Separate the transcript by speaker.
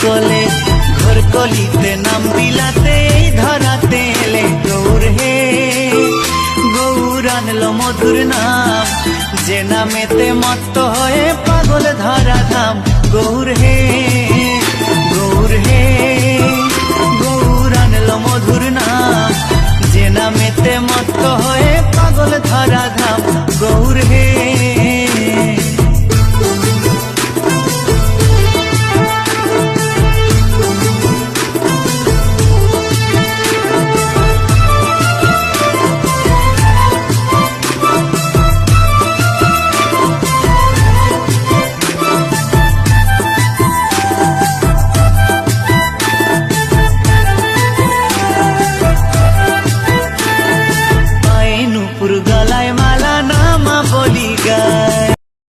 Speaker 1: কোলে ঘর কলিতে নাম বিলাতে এই ধরাতে এলে গৌর হে গৌর আনলো মধুর নাম যে নামেতে মত্ত হয়ে পাগল ধরা ধাম গৌর হে